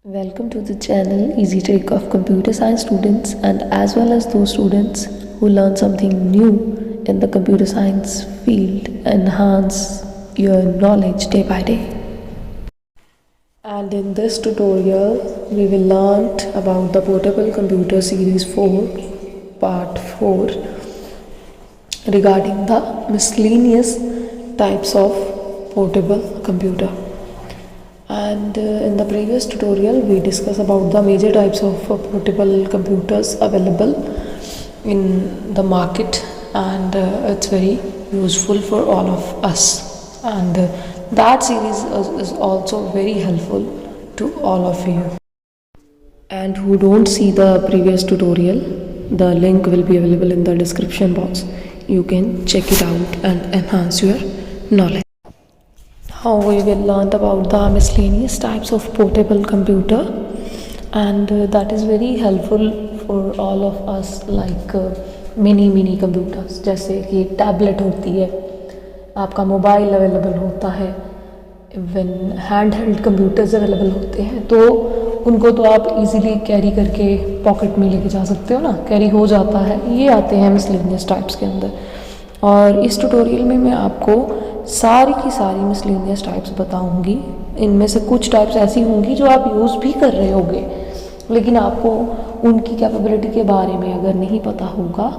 Welcome to the channel Easy Trick of Computer Science students and as well as those students who learn something new in the computer science field, enhance your knowledge day by day. And in this tutorial we will learn about the Portable Computer Series 4 part 4 regarding the miscellaneous types of portable computer. And in the previous tutorial we discussed about the major types of portable computers available in the market, and it's very useful for all of us, and that series is also very helpful to all of you. And who don't see the previous tutorial, the link will be available in the description box. You can check it out and enhance your knowledge. How we will learn about the miscellaneous types of portable computer, and that is very helpful for all of us, like mini computers, जैसे कि tablet होती है, आपका mobile available होता है, even hand held computers available होते हैं, तो उनको तो आप इजीली कैरी करके पॉकेट में लेके जा सकते हो ना, कैरी हो जाता है। ये आते हैं मिसलेनियस टाइप्स के अंदर, और इस ट्यूटोरियल में मैं आपको सारी की सारी मिसलेनियस टाइप्स बताऊंगी। इनमें से कुछ टाइप्स ऐसी होंगी जो आप यूज़ भी कर रहे होगे, लेकिन आपको उनकी कैपेबिलिटी के बारे में अगर नहीं पता होगा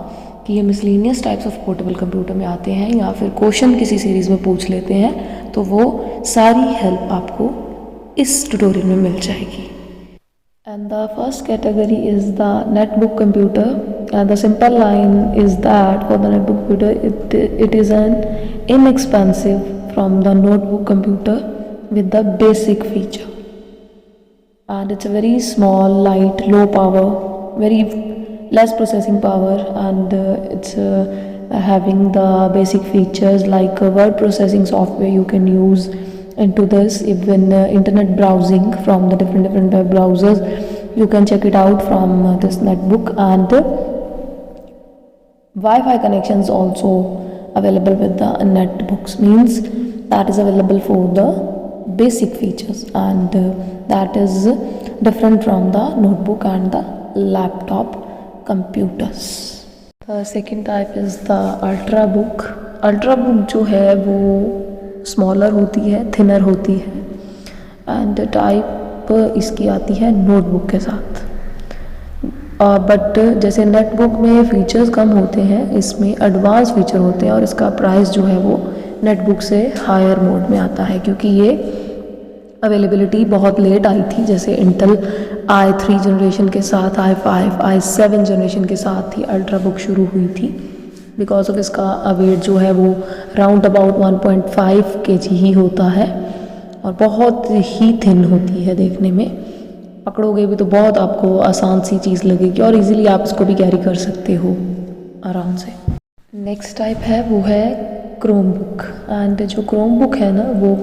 कि ये miscellaneous types of portable computer में आते हैं, या फिर क्वेश्चन किसी सीरीज़ में पूछ लेते हैं, तो वो सारी हेल्प आपको इस ट्यूटोरियल में मिल जाएगी। And the first category is the netbook computer, and the simple line is that for the netbook computer it is an inexpensive from the notebook computer with the basic feature, and it's a very small, light, low power, very less processing power, and it's having the basic features like word processing software you can use into this, even internet browsing from the different web browsers you can check it out from this netbook, and Wi-Fi connections also available with the netbooks, means that is available for the basic features, and that is different from the notebook and the laptop computers. The second type is the ultrabook. Ultrabook जो है वो smaller होती है, thinner होती है, and type इसकी आती है नोटबुक के साथ। बट जैसे नेटबुक में फीचर्स कम होते हैं, इसमें एडवांस फीचर होते हैं, और इसका प्राइस जो है वो नेटबुक से हायर मोड में आता है, क्योंकि ये अवेलेबिलिटी बहुत लेट आई थी। जैसे इंटेल i3 जनरेशन के साथ, i5, i7 जनरेशन के साथ ही अल्ट्राबुक शुरू हुई थी। बिकॉज ऑफ इसका वेट जो है वो राउंड अबाउट 1.5 kg ही होता है, और बहुत ही थिन होती है देखने में। पकड़ोगे भी तो बहुत आपको आसान सी चीज़ लगेगी, और इजीली आप इसको भी कैरी कर सकते हो आराम से। नेक्स्ट टाइप है वो है क्रोम बुक, एंड जो क्रोम बुक है ना वो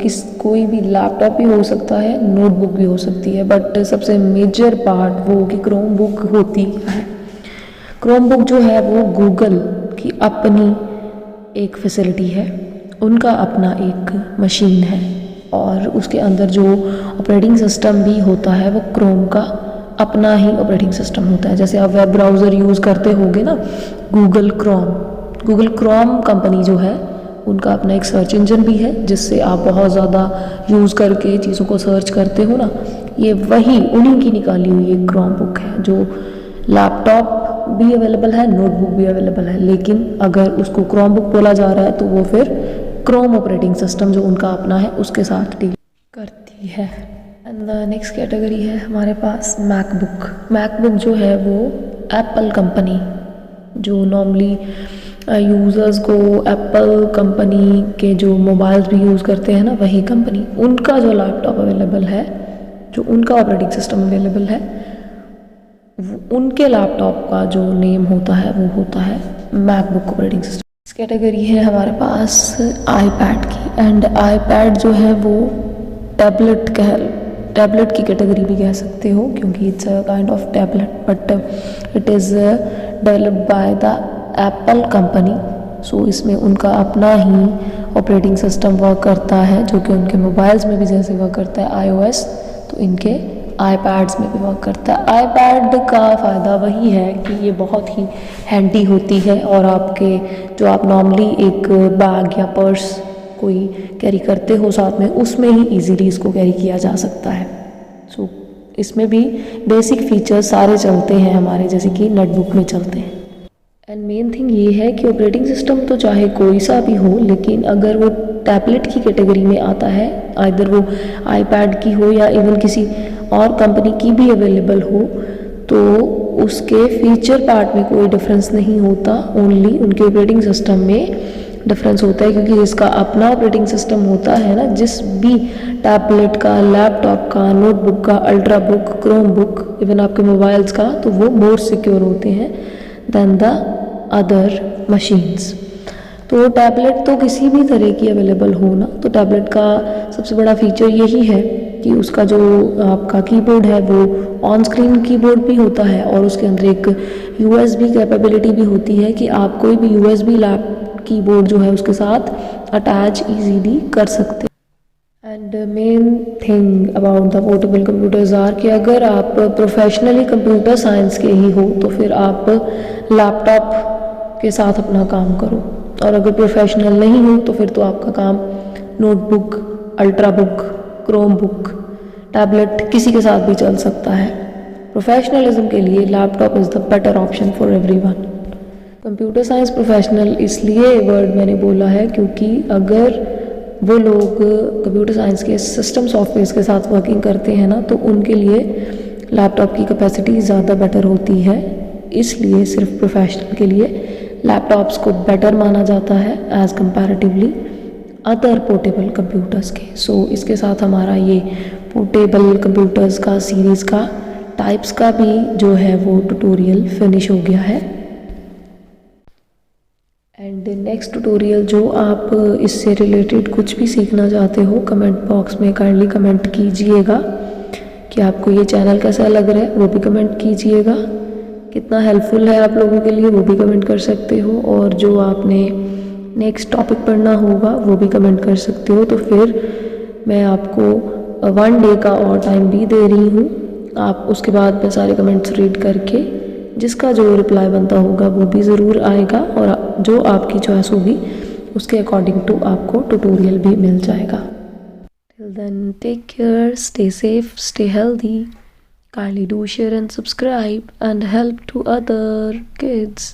कोई भी लैपटॉप भी हो सकता है, नोटबुक भी हो सकती है, बट सबसे मेजर पार्ट वो कि क्रोम बुक होती है। क्रोम बुक जो है वो गूगल की अपनी एक फैसिलिटी है, उनका अपना एक मशीन है, और उसके अंदर जो ऑपरेटिंग सिस्टम भी होता है वो क्रोम का अपना ही ऑपरेटिंग सिस्टम होता है। जैसे आप वेब ब्राउज़र यूज़ करते होगे ना, गूगल क्रोम कंपनी जो है उनका अपना एक सर्च इंजन भी है, जिससे आप बहुत ज़्यादा यूज़ करके चीज़ों को सर्च करते हो ना, ये वही उन्हीं की निकाली हुई एक क्रोम बुक है, जो लैपटॉप भी अवेलेबल है, नोटबुक भी अवेलेबल है, लेकिन अगर उसको क्रोम बुक बोला जा रहा है तो वो फिर क्रोम ऑपरेटिंग सिस्टम जो उनका अपना है उसके साथ डील करती है। एंड द नेक्स्ट कैटेगरी है हमारे पास मैकबुक जो है वो एप्पल कंपनी, जो नॉर्मली यूज़र्स को एप्पल कंपनी के जो मोबाइल्स भी यूज़ करते हैं ना, वही कंपनी, उनका जो लैपटॉप अवेलेबल है, जो उनका ऑपरेटिंग सिस्टम अवेलेबल है, उनके लैपटॉप का जो नेम होता है वो होता है मैकबुक ऑपरेटिंग सिस्टम। इस कैटेगरी है हमारे पास आईपैड की, एंड आईपैड जो है वो टैबलेट की कैटेगरी भी कह सकते हो, क्योंकि it's a kind of tablet, but it is developed by the Apple company. So इसमें उनका अपना ही ऑपरेटिंग सिस्टम वर्क करता है, जो कि उनके मोबाइल्स में भी जैसे वर्क करता है iOS, तो इनके आईपैड्स में भी वर्क करता है। आईपैड का फ़ायदा वही है कि ये बहुत ही हैंडी होती है और आपके जो आप नॉर्मली एक बैग या पर्स कोई कैरी करते हो साथ में, उसमें ही इजीली इसको कैरी किया जा सकता है। सो इसमें भी बेसिक फीचर्स सारे चलते हैं हमारे, जैसे कि नोटबुक में चलते हैं। एंड मेन थिंग ये है कि ऑपरेटिंग सिस्टम तो चाहे कोई सा भी हो, लेकिन अगर वो टैबलेट की कैटेगरी में आता है, आइदर वो आईपैड की हो या इवन किसी और कंपनी की भी अवेलेबल हो, तो उसके फीचर पार्ट में कोई डिफरेंस नहीं होता, ओनली उनके ऑपरेटिंग सिस्टम में डिफरेंस होता है। क्योंकि जिसका अपना ऑपरेटिंग सिस्टम होता है ना, जिस भी टैबलेट का, लैपटॉप का, नोटबुक का, ultra book, Chrome book, even आपके मोबाइल्स का, तो वो मोर सिक्योर होते हैं दैन द अदर मशीन्स। तो टैबलेट तो किसी भी तरह की अवेलेबल हो ना, तो टैबलेट का सबसे बड़ा फीचर यही है कि उसका जो आपका कीबोर्ड है वो ऑन स्क्रीन कीबोर्ड भी होता है और उसके अंदर एक यूएसबी कैपेबिलिटी भी होती है कि आप कोई भी यूएसबी लैप कीबोर्ड जो है उसके साथ अटैच इजीली कर सकते हैं। And main thing about the portable computers are कि अगर आप प्रोफेशनली कंप्यूटर साइंस के ही हो तो फिर आप लैपटॉप के साथ अपना काम करो, और अगर प्रोफेशनल नहीं हो तो फिर तो आपका काम notebook, ultra book, Chrome book, tablet किसी के साथ भी चल सकता है। प्रोफेशनलिज्म के लिए laptop is the better option for everyone. Computer science professional इसलिए वर्ड मैंने बोला है क्योंकि अगर वो लोग कंप्यूटर साइंस के सिस्टम सॉफ्टवेयर के साथ वर्किंग करते हैं ना, तो उनके लिए लैपटॉप की कैपेसिटी ज़्यादा बेटर होती है। इसलिए सिर्फ प्रोफेशनल के लिए लैपटॉप्स को बेटर माना जाता है as comparatively other portable computers के। सो इसके साथ हमारा ये पोर्टेबल कंप्यूटर्स का सीरीज़ का टाइप्स का भी जो है वो ट्यूटोरियल फिनिश हो गया है। एंड नेक्स्ट ट्यूटोरियल जो आप इससे रिलेटेड कुछ भी सीखना चाहते हो, कमेंट बॉक्स में काइंडली कमेंट कीजिएगा कि आपको ये चैनल कैसा लग रहा है, वो भी कमेंट कीजिएगा। कितना हेल्पफुल है आप लोगों के लिए वो भी कमेंट कर सकते हो, और जो आपने नेक्स्ट टॉपिक पढ़ना होगा वो भी कमेंट कर सकते हो। तो फिर मैं आपको 1 डे का और टाइम भी दे रही हूँ। आप उसके बाद मैं सारे कमेंट्स रीड करके जिसका जो रिप्लाई बनता होगा वो भी ज़रूर आएगा, और जो आपकी चॉइस होगी उसके अकॉर्डिंग टू आपको ट्यूटोरियल भी मिल जाएगा। Till then take care, stay safe, stay healthy, kindly do share and subscribe and help to other kids.